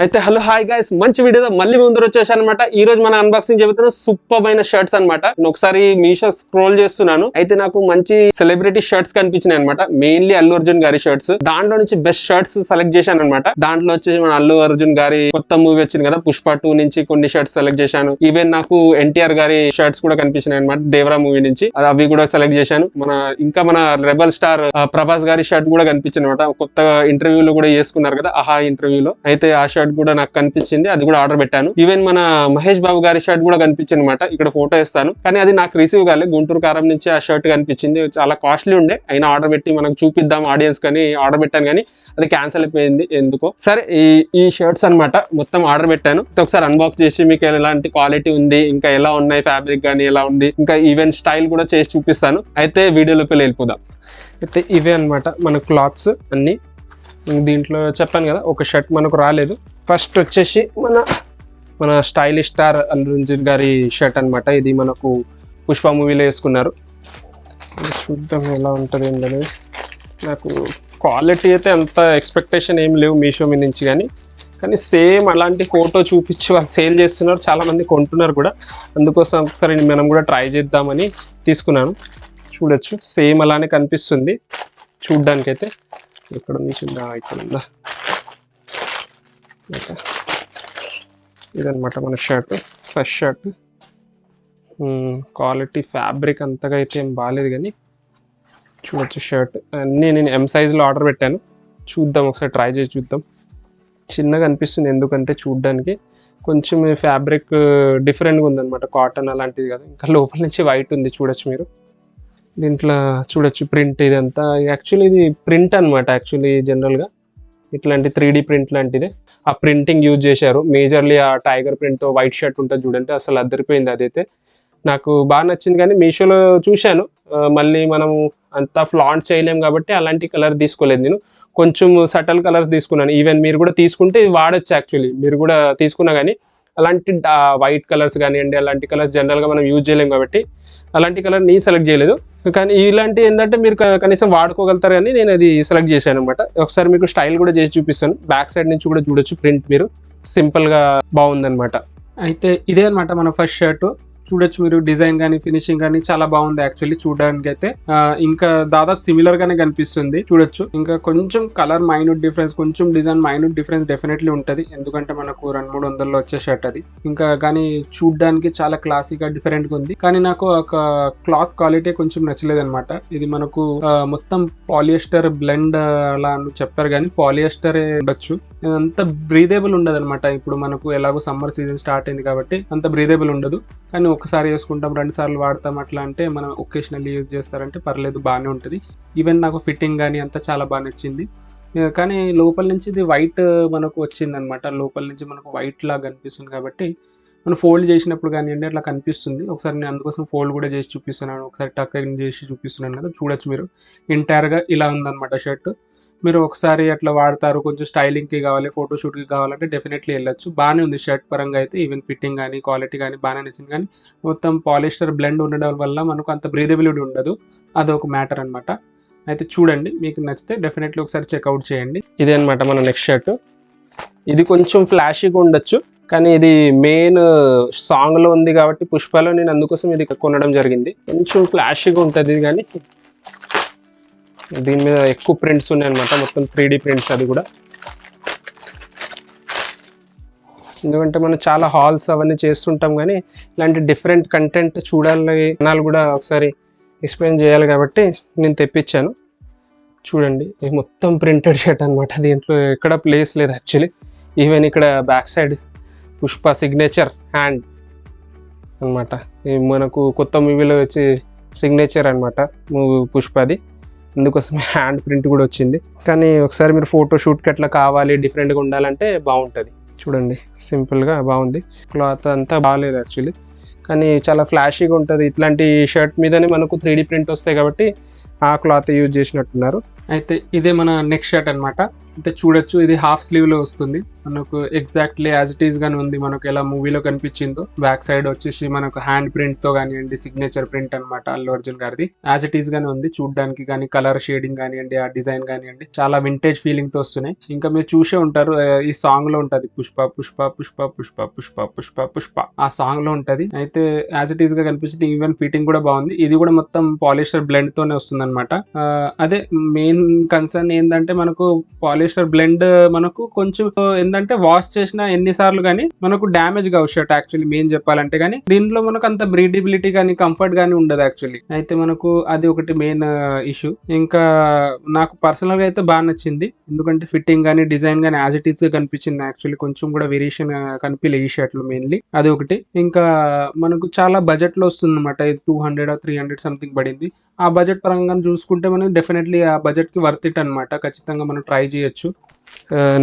అయితే hello hi guys, మంచి వీడియోతో మళ్ళీ ముందు వచ్చేసాను అనమాట. ఈ రోజు మన అన్బాక్సింగ్ చెబుతున్న సూపర్ అయిన షర్ట్స్ అనమాట. నేను ఒకసారి మీషో స్క్రోల్ చేస్తున్నాను, అయితే నాకు మంచి సెలబ్రిటీ షర్ట్స్ కనిపించినాయి అనమాట. మెయిన్లీ అల్లు అర్జున్ గారి షర్ట్స్, దాంట్లో నుంచి బెస్ట్ షర్ట్స్ సెలెక్ట్ చేశాను అనమాట. దాంట్లో వచ్చేసి మన అల్లు అర్జున్ గారి కొత్త మూవీ వచ్చింది కదా పుష్ప 2 నుంచి కొన్ని షర్ట్స్ సెలెక్ట్ చేశాను. ఈవెన్ నాకు ఎన్టీఆర్ గారి షర్ట్స్ కూడా కనిపించినాయి అనమాట, దేవరా మూవీ నుంచి. అవి కూడా సెలెక్ట్ చేశాను. మన రెబల్ స్టార్ ప్రభాస్ గారి షర్ట్ కూడా కనిపించింది అనమాట. కొత్త ఇంటర్వ్యూలో కూడా చేసుకున్నారు కదా ఆహా ఇంటర్వ్యూలో, అయితే ఆ షర్ట్ కూడా నాకు కనిపించింది, అది కూడా ఆర్డర్ పెట్టాను. ఈవెన్ మన మహేష్ బాబు గారి షర్ట్ కూడా కనిపించింది అనమాట. ఇక్కడ ఫోటో ఇస్తాను, కానీ అది నాకు రిసీవ్ కాలేదు. గుంటూరు కారం నుంచి ఆ షర్ట్ కనిపించింది, చాలా కాస్ట్లీ ఉండే. అయినా ఆర్డర్ పెట్టి మనకు చూపిద్దాం ఆడియన్స్ కానీ ఆర్డర్ పెట్టాను, కానీ అది క్యాన్సిల్ అయిపోయింది ఎందుకో. సరే, ఈ షర్ట్స్ అనమాట మొత్తం ఆర్డర్ పెట్టాను. ఒకసారి అన్బాక్స్ చేసి మీకు ఎలాంటి క్వాలిటీ ఉంది, ఇంకా ఎలా ఉన్నాయి, ఫ్యాబ్రిక్ కానీ ఎలా ఉంది, ఇంకా ఈవెన్ స్టైల్ కూడా చేసి చూపిస్తాను. అయితే వీడియోలోకి వెళ్ళిపోదాం. అయితే ఇవే అనమాట మన క్లాత్స్ అన్ని. దీంట్లో చెప్పాను కదా ఒక షర్ట్ మనకు రాలేదు. ఫస్ట్ వచ్చేసి మన స్టైలిష్ స్టార్ అల్లు అర్జున్ గారి షర్ట్ అనమాట. ఇది మనకు పుష్ప మూవీలో వేసుకున్నారు. చూద్దాం ఎలా ఉంటుంది ఏంటనేది. నాకు క్వాలిటీ అయితే అంత ఎక్స్పెక్టేషన్ ఏం లేవు మీషో మీ నుంచి, కానీ సేమ్ అలాంటి ఫోటో చూపించి వాళ్ళు సేల్ చేస్తున్నారు, చాలామంది కొంటున్నారు కూడా. అందుకోసం ఒకసారి మనం కూడా ట్రై చేద్దామని తీసుకున్నాను. చూడొచ్చు, సేమ్ అలానే కనిపిస్తుంది చూడ్డానికైతే. ఇక్కడ నుంచి ఇక్కడ ఉందా, ఇదనమాట మన shirt, first shirt. Quality fabric అంతగా అయితే ఏం బాగాలేదు, కానీ చూడొచ్చు షర్ట్ అన్నీ నేను M సైజ్లో ఆర్డర్ పెట్టాను. చూద్దాం, ఒకసారి ట్రై చేసి చూద్దాం. చిన్నగా అనిపిస్తుంది ఎందుకంటే చూడ్డానికి కొంచెం ఫ్యాబ్రిక్ డిఫరెంట్గా ఉందన్నమాట, కాటన్ అలాంటిది కదా. ఇంకా లోపల నుంచి వైట్ ఉంది, చూడొచ్చు మీరు. దీంట్లో చూడొచ్చు ప్రింట్, ఇదంతా యాక్చువల్లీ ఇది ప్రింట్ అనమాట. యాక్చువల్లీ జనరల్గా ఇట్లాంటి 3D ప్రింట్ లాంటిదే, ఆ ప్రింటింగ్ యూజ్ చేశారు. మేజర్లీ ఆ టైగర్ ప్రింట్తో వైట్ షర్ట్ ఉంటుంది చూడండి, అసలు అద్దరిపోయింది. అదైతే నాకు బాగా నచ్చింది, కానీ మీషోలో చూశాను, మళ్ళీ మనం అంతా ఫ్లాంట్ చేయలేం కాబట్టి అలాంటి కలర్ తీసుకోలేదు. నేను కొంచెం సటల్ కలర్స్ తీసుకున్నాను. ఈవెన్ మీరు కూడా తీసుకుంటే వాడచ్చు, యాక్చువల్లీ మీరు కూడా తీసుకున్నా, కానీ అలాంటి వైట్ కలర్స్ కానివ్వండి, అలాంటి కలర్స్ జనరల్గా మనం యూజ్ చేయలేం కాబట్టి అలాంటి కలర్ నేను సెలెక్ట్ చేయలేదు. కానీ ఇలాంటి ఏంటంటే మీరు కనీసం వాడుకోగలుగుతారు, కానీ నేను అది సెలెక్ట్ చేశాను అనమాట. ఒకసారి మీకు స్టైల్ కూడా చేసి చూపిస్తాను. బ్యాక్ సైడ్ నుంచి కూడా చూడొచ్చు ప్రింట్, మీరు సింపుల్గా బాగుందనమాట. అయితే ఇదే అనమాట మన ఫస్ట్ షర్ట్. చూడొచ్చు మీరు, డిజైన్ కానీ ఫినిషింగ్ కానీ చాలా బాగుంది యాక్చువల్లీ చూడడానికి అయితే. ఇంకా దాదాపు సిమిలర్ గానే కనిపిస్తుంది చూడొచ్చు. ఇంకా కొంచెం కలర్ మైన్యూట్ డిఫరెన్స్, కొంచెం డిజైన్ మైన్యూట్ డిఫరెన్స్ డెఫినెట్లీ ఉంటుంది, ఎందుకంటే మనకు 200-300 వచ్చే షర్ట్ అది. ఇంకా కానీ చూడడానికి చాలా క్లాసిక్ గా డిఫరెంట్ గా ఉంది. కానీ నాకు ఒక క్లాత్ క్వాలిటీ కొంచెం నచ్చలేదు అనమాట. ఇది మనకు మొత్తం పాలియస్టర్ బ్లెండ్ అలా అని చెప్పారు, కానీ పాలియస్టరే ఉండొచ్చు. అంత బ్రీదేబుల్ ఉండదు అనమాట. ఇప్పుడు మనకు ఎలాగో సమ్మర్ సీజన్ స్టార్ట్ అయింది కాబట్టి అంత బ్రీదేబుల్ ఉండదు. కానీ ఒకసారి వేసుకుంటాం, 2 సార్లు వాడతాం, అట్లా అంటే మనం ఒకేషనల్లీ యూజ్ చేస్తారంటే పర్లేదు, బాగానే ఉంటుంది. ఈవెన్ నాకు ఫిట్టింగ్ కానీ అంతా చాలా బాగా నచ్చింది. కానీ లోపల నుంచి ఇది వైట్ మనకు వచ్చింది అనమాట. లోపల నుంచి మనకు వైట్ లాగా కనిపిస్తుంది కాబట్టి మనం ఫోల్డ్ చేసినప్పుడు కానివ్వండి అట్లా కనిపిస్తుంది. ఒకసారి నేను అందుకోసం ఫోల్డ్ కూడా చేసి చూపిస్తున్నాను, ఒకసారి టక్ చేసి చూపిస్తున్నాను కదా. చూడొచ్చు మీరు, ఎంటైర్గా ఇలా ఉందన్నమాట షర్ట్. మీరు ఒకసారి అట్లా వాడతారు, కొంచెం స్టైలింగ్కి కావాలి, ఫోటోషూట్కి కావాలంటే డెఫినెట్లీ వెళ్ళొచ్చు. బాగానే ఉంది షర్ట్ పరంగా అయితే. ఈవెన్ ఫిట్టింగ్ కానీ క్వాలిటీ కానీ బాగానే నచ్చింది, కానీ మొత్తం పాలిస్టర్ బ్లెండ్ ఉండడం వల్ల మనకు అంత బ్రీదబిలిటీ ఉండదు, అదొక మ్యాటర్ అనమాట. అయితే చూడండి, మీకు నచ్చితే డెఫినెట్లీ ఒకసారి చెక్అవుట్ చేయండి. ఇదే అనమాట మన నెక్స్ట్ షర్ట్. ఇది కొంచెం ఫ్లాషీగా ఉండొచ్చు, కానీ ఇది మెయిన్ సాంగ్లో ఉంది కాబట్టి పుష్పలో, నేను అందుకోసం ఇది కొనడం జరిగింది. కొంచెం ఫ్లాషీగా ఉంటుంది, కానీ దీని మీద ఎక్కువ ప్రింట్స్ ఉన్నాయి అనమాట, మొత్తం 3D ప్రింట్స్. అది కూడా ఎందుకంటే మనం చాలా హాల్స్ అవన్నీ చేస్తుంటాం, కానీ ఇలాంటి డిఫరెంట్ కంటెంట్ చూడాలి, జనాలు కూడా ఒకసారి ఎక్స్ప్లెయిన్ చేయాలి కాబట్టి నేను తెప్పించాను. చూడండి, ఇది మొత్తం ప్రింటెడ్ షర్ట్ అనమాట. దీంట్లో ఎక్కడ ప్లేస్ లేదు యాక్చువల్లీ. ఈవెన్ ఇక్కడ back side Pushpa signature hand అనమాట. మనకు కొత్త మూవీలో వచ్చి సిగ్నేచర్ అనమాట మూవీ పుష్పది, అందుకోసమే హ్యాండ్ ప్రింట్ కూడా వచ్చింది. కానీ ఒకసారి మీరు ఫోటోషూట్కి అట్లా కావాలి, డిఫరెంట్గా ఉండాలంటే బాగుంటుంది. చూడండి, సింపుల్గా బాగుంది. క్లాత్ అంతా బాగాలేదు యాక్చువల్లీ, కానీ చాలా ఫ్లాషీగా ఉంటుంది. ఇట్లాంటి షర్ట్ మీదనే మనకు 3D ప్రింట్ వస్తాయి కాబట్టి ఆ క్లాత్ యూజ్ చేసినట్టున్నారు. అయితే ఇదే మన నెక్స్ట్ షర్ట్ అనమాట. అయితే చూడొచ్చు, ఇది హాఫ్ స్లీవ్ లో వస్తుంది మనకు, ఎగ్జాక్ట్లీ యాజ్ ఇట్ ఈస్ గానే ఉంది మనకు ఎలా మూవీలో కనిపించిందో. బ్యాక్ సైడ్ వచ్చేసి మనకు హ్యాండ్ ప్రింట్ తో కానివ్వండి, సిగ్నేచర్ ప్రింట్ అనమాట అల్లు అర్జున్ గారిది, యాజ్ ఇట్ ఈస్ గానే ఉంది చూడడానికి. కానీ కలర్ షేడింగ్ కానివ్వండి, ఆ డిజైన్ కానివ్వండి, చాలా వింటేజ్ ఫీలింగ్ తో వస్తున్నాయి. ఇంకా మీరు చూసే ఉంటారు, ఈ సాంగ్ లో ఉంటది పుష్ప పుష్ప పుష్ప పుష్ప పుష్ప పుష్ప పుష్ప, ఆ సాంగ్ లో ఉంటది. అయితే యాజ్ ఇట్ ఈస్ గా కనిపించింది. ఈవెన్ ఫిట్టింగ్ కూడా బాగుంది. ఇది కూడా మొత్తం పాలిస్టర్ బ్లెండ్ తోనే వస్తుంది అనమాట. అదే మెయిన్ కన్సర్న్ ఏంటంటే మనకు పాలిస్టర్ బ్లెండ్ మనకు కొంచెం ఏంటంటే వాష్ చేసిన ఎన్నిసార్లు కానీ మనకు డ్యామేజ్ కావు షర్ట్ యాక్చువల్లీ మెయిన్ చెప్పాలంటే. కానీ దీంట్లో మనకు అంత బ్రీడబిలిటీ కానీ కంఫర్ట్ కానీ ఉండదు యాక్చువల్లీ. అయితే మనకు అది ఒకటి మెయిన్ ఇష్యూ. ఇంకా నాకు పర్సనల్ గా అయితే బాగా నచ్చింది, ఎందుకంటే ఫిట్టింగ్ కానీ డిజైన్ కానీ యాజ్ ఇట్ ఈస్ గా కనిపించింది. యాక్చువల్లీ కొంచెం కూడా వేరియేషన్ కనిపించలే ఈ షర్ట్ లో మెయిన్లీ, అది ఒకటి. ఇంకా మనకు చాలా బడ్జెట్ లో వస్తుంది అనమాట. 200 300 సంథింగ్ పడింది. ఆ బడ్జెట్ పరంగా చూసుకుంటే మనం డెఫినెట్లీ ఆ బడ్జెట్ కి వర్త్ ఇట్ అనమాట. ఖచ్చితంగా మనం ట్రై చేయొచ్చు.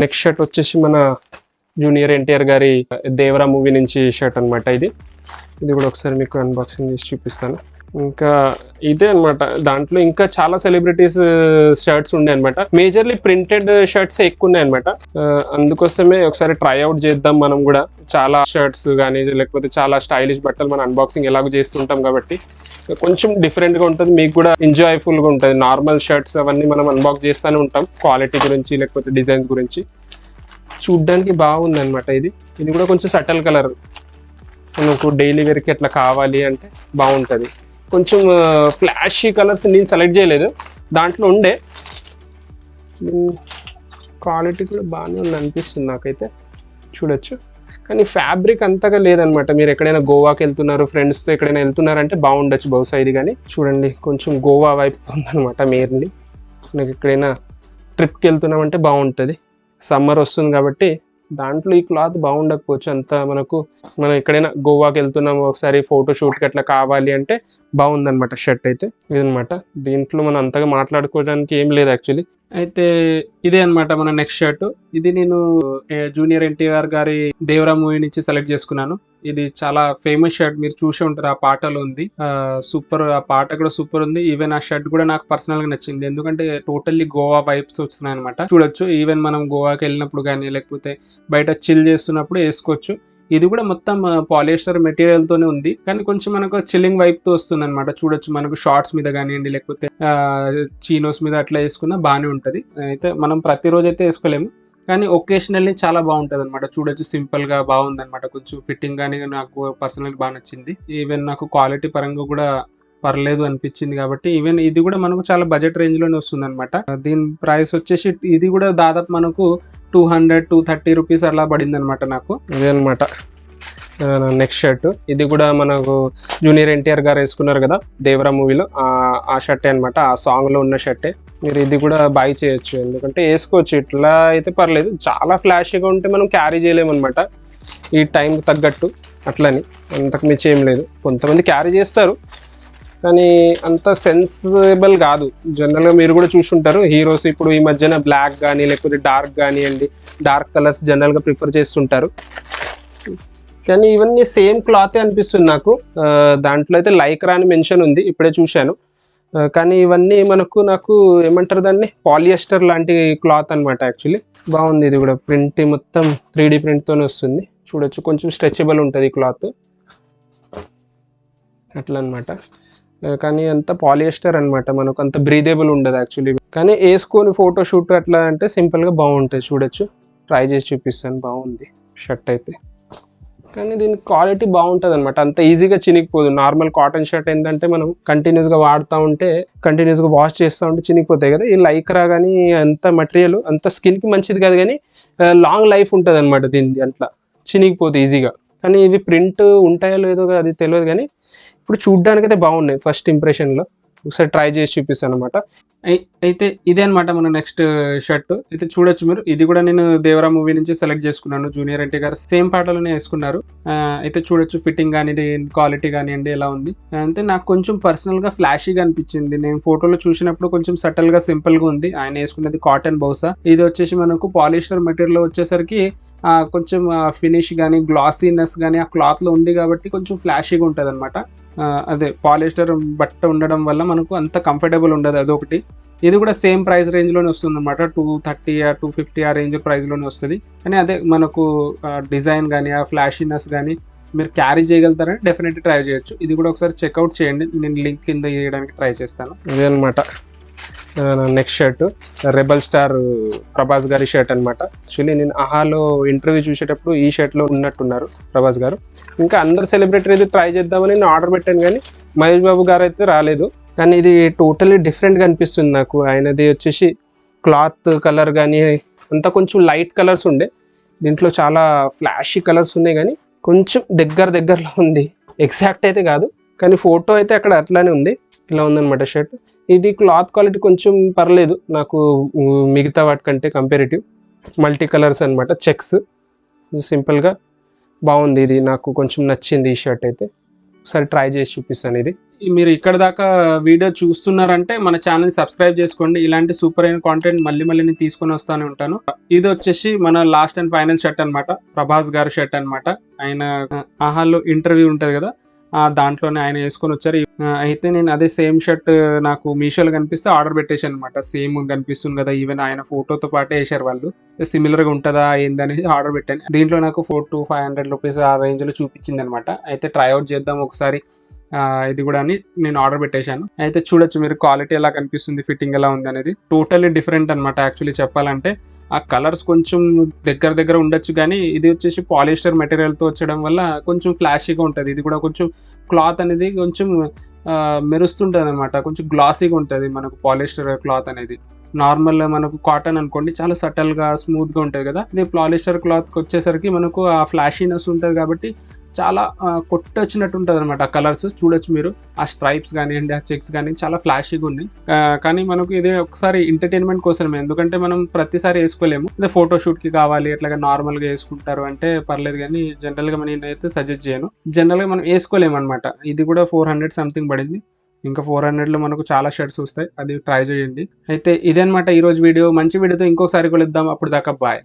నెక్స్ట్ షర్ట్ వచ్చేసి మన జూనియర్ ఎన్టీఆర్ గారి దేవరా మూవీ నుంచి షర్ట్ అనమాట. ఇది కూడా ఒకసారి మీకు అన్బాక్సింగ్ చేసి చూపిస్తాను. ఇంకా ఇదే అనమాట. దాంట్లో ఇంకా చాలా సెలబ్రిటీస్ షర్ట్స్ ఉండే అనమాట. మేజర్లీ ప్రింటెడ్ షర్ట్స్ ఎక్కువ ఉన్నాయి అనమాట. అందుకోసమే ఒకసారి ట్రై అవుట్ చేద్దాం మనం కూడా. చాలా షర్ట్స్ కానీ లేకపోతే చాలా స్టైలిష్ బట్టలు మనం అన్బాక్సింగ్ ఎలాగో చేస్తుంటాం కాబట్టి కొంచెం డిఫరెంట్గా ఉంటుంది, మీకు కూడా ఎంజాయ్ఫుల్గా ఉంటుంది. నార్మల్ షర్ట్స్ అవన్నీ మనం అన్బాక్స్ చేస్తూనే ఉంటాం క్వాలిటీ గురించి లేకపోతే డిజైన్స్ గురించి. చూడ్డానికి బాగుంది అనమాట. ఇది కూడా కొంచెం సటల్ కలర్, మనకు డైలీ వేర్కి ఎట్లా కావాలి అంటే బాగుంటుంది. కొంచెం ఫ్లాషీ కలర్స్ నేను సెలెక్ట్ చేయలేదు, దాంట్లో ఉండే. క్వాలిటీ కూడా బాగానే ఉంది అనిపిస్తుంది నాకైతే, చూడొచ్చు. కానీ ఫ్యాబ్రిక్ అంతగా లేదనమాట. మీరు ఎక్కడైనా గోవాకి వెళ్తున్నారు, ఫ్రెండ్స్తో ఎక్కడైనా వెళ్తున్నారంటే బాగుండొచ్చు బహుశా ఇది. కానీ చూడండి కొంచెం గోవా వైపు ఉందనమాట మెయిన్లీ. మనకి ఎక్కడైనా ట్రిప్కి వెళ్తున్నామంటే బాగుంటుంది. సమ్మర్ వస్తుంది కాబట్టి దాంట్లో ఈ క్లాత్ బాగుండకపోవచ్చు అంత. మనం ఎక్కడైనా గోవాకి వెళ్తున్నాము, ఒకసారి ఫోటోషూట్కి అట్లా కావాలి అంటే బాగుందనమాట షర్ట్ అయితే. ఇదనమాట. దీంట్లో మనం అంతగా మాట్లాడుకోవడానికి ఏం లేదు యాక్చువల్లీ. అయితే ఇదే అనమాట మన నెక్స్ట్ షర్ట్. ఇది నేను జూనియర్ ఎన్టీఆర్ గారి దేవరా మూవీ నుంచి సెలెక్ట్ చేసుకున్నాను. ఇది చాలా ఫేమస్ షర్ట్, మీరు చూసే ఉంటారు, ఆ పాటలో ఉంది. సూపర్, ఆ పాట కూడా సూపర్ ఉంది. ఈవెన్ ఆ షర్ట్ కూడా నాకు పర్సనల్ గా నచ్చింది, ఎందుకంటే టోటల్లీ గోవా వైబ్స్ వస్తున్నాయి అనమాట. చూడొచ్చు, ఈవెన్ మనం గోవాకి వెళ్ళినప్పుడు కానీ లేకపోతే బయట చిల్ చేస్తున్నప్పుడు వేసుకోవచ్చు. ఇది కూడా మొత్తం పాలిస్టర్ మెటీరియల్ తోనే ఉంది, కానీ కొంచెం మనకు చిల్లింగ్ వైప్ తో వస్తుంది అనమాట. చూడొచ్చు, మనకు షార్ట్స్ మీద కానివ్వండి లేకపోతే చీనోస్ మీద అట్లా వేసుకున్నా బాగానే ఉంటది. అయితే మనం ప్రతిరోజు అయితే వేసుకోలేము, కానీ ఒకేషనల్లీ చాలా బాగుంటది అనమాట. చూడొచ్చు, సింపుల్ గా బాగుంది అనమాట. కొంచెం ఫిట్టింగ్ కానీ నాకు పర్సనల్ బాగా నచ్చింది. ఈవెన్ నాకు క్వాలిటీ పరంగా కూడా పర్లేదు అనిపించింది. కాబట్టి ఈవెన్ ఇది కూడా మనకు చాలా బడ్జెట్ రేంజ్ లోనే వస్తుంది అనమాట. దీని ప్రైస్ వచ్చేసి ఇది కూడా దాదాపు మనకు 200-230 రూపీస్ అలా పడింది అనమాట నాకు. ఇదే అనమాట నెక్స్ట్ షర్ట్. ఇది కూడా మనకు జూనియర్ ఎన్టీఆర్ గారు వేసుకున్నారు కదా దేవరా మూవీలో, ఆ షర్టే అనమాట, ఆ సాంగ్లో ఉన్న షర్టే. మీరు ఇది కూడా బై చేయొచ్చు, ఎందుకంటే వేసుకోవచ్చు, ఇట్లా అయితే పర్లేదు. చాలా ఫ్లాషీగా ఉంటే మనం క్యారీ చేయలేమన్నమాట ఈ టైంకి తగ్గట్టు, అట్లని అంతకు మించి ఏం లేదు. కొంతమంది క్యారీ చేస్తారు కానీ అంత సెన్సిబుల్ కాదు. జనరల్గా మీరు కూడా చూసుంటారు, హీరోస్ ఇప్పుడు ఈ మధ్యన బ్లాక్ కానీ లేకపోతే డార్క్ కానివ్వండి, డార్క్ కలర్స్ జనరల్గా ప్రిఫర్ చేస్తుంటారు. కానీ ఇవన్నీ సేమ్ క్లాతే అనిపిస్తుంది నాకు. దాంట్లో అయితే లైక్రా అని మెన్షన్ ఉంది, ఇప్పుడే చూశాను. కానీ ఇవన్నీ నాకు ఏమంటారు దాన్ని, పాలియస్టర్ లాంటి క్లాత్ అనమాట. యాక్చువల్లీ బాగుంది. ఇది కూడా ప్రింట్ మొత్తం 3D ప్రింట్తోనే వస్తుంది. చూడొచ్చు, కొంచెం స్ట్రెచబుల్ ఉంటుంది ఈ క్లాత్ అట్లా అనమాట. కానీ అంత పాలియస్టర్ అనమాట, మనకు అంత బ్రీదేబుల్ ఉండదు యాక్చువల్లీ. కానీ వేసుకొని ఫోటోషూట్ అట్లా అంటే సింపుల్గా బాగుంటుంది. చూడొచ్చు, ట్రై చేసి చూపిస్తాను. బాగుంది షర్ట్ అయితే, కానీ దీని క్వాలిటీ బాగుంటుంది అనమాట. అంత ఈజీగా చినిగిపోదు. నార్మల్ కాటన్ షర్ట్ ఏంటంటే మనం కంటిన్యూస్గా వాడుతూ ఉంటే, కంటిన్యూస్గా వాష్ చేస్తూ ఉంటే చినిగిపోతాయి కదా. ఈ లైక్రా కానీ అంత మెటీరియల్ అంత స్కిన్కి మంచిది కాదు, కానీ లాంగ్ లైఫ్ ఉంటుంది అనమాట దీనికి, అట్లా చినిగిపోతుంది ఈజీగా. కానీ ఇవి ప్రింట్ ఉంటాయో లేదో అది తెలియదు, కానీ ఇప్పుడు చూడ్డానికి అయితే బాగున్నాయి ఫస్ట్ ఇంప్రెషన్లో. ఒకసారి ట్రై చేసి చూపిస్తాను అనమాట. అయితే ఇదే అనమాట మన నెక్స్ట్ షర్ట్. అయితే చూడొచ్చు మీరు, ఇది కూడా నేను దేవరా మూవీ నుంచి సెలెక్ట్ చేసుకున్నాను. జూనియర్ ఎన్టీఆర్ గారు సేమ్ పాటలోనే వేసుకున్నారు. అయితే చూడొచ్చు, ఫిట్టింగ్ కానీ క్వాలిటీ కానివ్వండి ఎలా ఉంది. అంటే నాకు కొంచెం పర్సనల్గా ఫ్లాషీగా అనిపించింది. నేను ఫోటోలో చూసినప్పుడు కొంచెం సటల్గా సింపుల్గా ఉంది. ఆయన వేసుకున్నది కాటన్ బహుశా. ఇది వచ్చేసి మనకు పాలిస్టర్ మెటీరియల్ వచ్చేసరికి కొంచెం ఫినిష్ కానీ గ్లాసీనెస్ కానీ ఆ క్లాత్లో ఉంది కాబట్టి కొంచెం ఫ్లాషీగా ఉంటుంది అనమాట. అదే పాలిస్టర్ బట్ట ఉండడం వల్ల మనకు అంత కంఫర్టబుల్ ఉండదు, అదొకటి. ఇది కూడా సేమ్ ప్రైస్ రేంజ్లోనే వస్తుంది అనమాట, 230 250 ఆ రేంజ్ ప్రైస్లోనే వస్తుంది. కానీ అదే మనకు డిజైన్ కానీ ఆ ఫ్లాషీనెస్ కానీ మీరు క్యారీ చేయగలుగుతారని డెఫినెట్లీ ట్రై చేయొచ్చు. ఇది కూడా ఒకసారి చెక్అవుట్ చేయండి, నేను లింక్ కింద చేయడానికి ట్రై చేస్తాను. ఇదే అనమాట next shirt, rebel star Prabhas గారి షర్ట్ అనమాట. యాక్చువల్లీ నేను ఆహాలో ఇంటర్వ్యూ చూసేటప్పుడు ఈ షర్ట్లో ఉన్నట్టున్నారు ప్రభాస్ గారు. ఇంకా అందరు సెలబ్రిటీ అయితే ట్రై చేద్దామని నేను ఆర్డర్ పెట్టాను, కానీ మహేష్ బాబు గారు అయితే రాలేదు. కానీ ఇది టోటల్లీ డిఫరెంట్గా అనిపిస్తుంది నాకు. ఆయనది వచ్చేసి క్లాత్ కలర్ కానీ అంతా కొంచెం లైట్ కలర్స్ ఉండే, దీంట్లో చాలా ఫ్లాషీ కలర్స్ ఉన్నాయి, కానీ కొంచెం దగ్గరలో ఉంది. ఎగ్జాక్ట్ అయితే కాదు, కానీ ఫోటో అయితే అక్కడ అట్లానే ఉంది. ఇలా ఉందన్నమాట షర్ట్. ఇది క్లాత్ క్వాలిటీ కొంచెం పర్లేదు నాకు, మిగతా వాటికంటే కంపారిటివ్. మల్టీ కలర్స్ అనమాట, చెక్స్, సింపుల్గా బాగుంది. ఇది నాకు కొంచెం నచ్చింది ఈ షర్ట్ అయితే. ఒకసారి ట్రై చేసి చూపిస్తాను. ఇది మీరు ఇక్కడ దాకా వీడియో చూస్తున్నారంటే మన ఛానల్ సబ్స్క్రైబ్ చేసుకోండి. ఇలాంటి సూపర్ అయిన కాంటెంట్ మళ్ళీ నేను తీసుకొని వస్తూనే ఉంటాను. ఇది వచ్చేసి మన లాస్ట్ అండ్ ఫైనల్ షర్ట్ అనమాట, ప్రభాస్ గారి షర్ట్ అనమాట. ఆయన ఆహాలో ఇంటర్వ్యూ ఉంటుంది కదా, దాంట్లోనే ఆయన వేసుకొని వచ్చారు. అయితే నేను అదే సేమ్ షర్ట్ నాకు మీషోలో కనిపిస్తే ఆర్డర్ పెట్టేశాను అనమాట. సేమ్ కనిపిస్తుంది కదా, ఈవెన్ ఆయన ఫోటోతో పాటే వేసారు వాళ్ళు. సిమిలర్గా ఉంటుందా ఏందనేది ఆర్డర్ పెట్టాను. దీంట్లో నాకు 400 to 500 రూపీస్ ఆ రేంజ్లో చూపించింది అనమాట. అయితే ట్రైఅవుట్ చేద్దాం ఒకసారి ఇది కూడా అని నేను ఆర్డర్ పెట్టేశాను. అయితే చూడొచ్చు మీరు క్వాలిటీ ఎలా కనిపిస్తుంది, ఫిట్టింగ్ ఎలా ఉంది అనేది. టోటల్లీ డిఫరెంట్ అనమాట. యాక్చువల్లీ చెప్పాలంటే ఆ కలర్స్ కొంచెం దగ్గర ఉండొచ్చు, కానీ ఇది వచ్చేసి పాలిస్టర్ మెటీరియల్తో వచ్చడం వల్ల కొంచెం ఫ్లాషీగా ఉంటుంది. ఇది కూడా కొంచెం క్లాత్ అనేది కొంచెం మెరుస్తుంటుంది అనమాట, కొంచెం గ్లాసీగా ఉంటుంది మనకు పాలిస్టర్ క్లాత్ అనేది. నార్మల్ మనకు కాటన్ అనుకోండి చాలా సటల్గా స్మూత్గా ఉంటుంది కదా, ఇది పాలిస్టర్ క్లాత్కి వచ్చేసరికి మనకు ఆ ఫ్లాషీనెస్ ఉంటుంది కాబట్టి చాలా కొట్టొచ్చినట్టు ఉంటుంది అనమాట. ఆ కలర్స్ చూడొచ్చు మీరు, ఆ స్ట్రైప్స్ కానివ్వండి, ఆ చెక్స్ కానీ చాలా ఫ్లాషీగా ఉన్నాయి. కానీ మనకు ఇది ఒకసారి ఎంటర్టైన్మెంట్ కోసమే, ఎందుకంటే మనం ప్రతిసారి వేసుకోలేము. అదే ఫోటోషూట్కి కావాలి అట్లాగా నార్మల్గా వేసుకుంటారు అంటే పర్లేదు, కానీ జనరల్గా నేనైతే సజెస్ట్ చేయను. జనరల్గా మనం వేసుకోలేము అనమాట. ఇది కూడా 400 సంథింగ్ పడింది. ఇంకా 400లో మనకు చాలా షర్ట్స్ వస్తాయి, అది ట్రై చేయండి. అయితే ఇదనమాట ఈరోజు వీడియో. మంచి వీడియోతో ఇంకొకసారి కలుద్దాం, అప్పుడు దాకా బాయ్.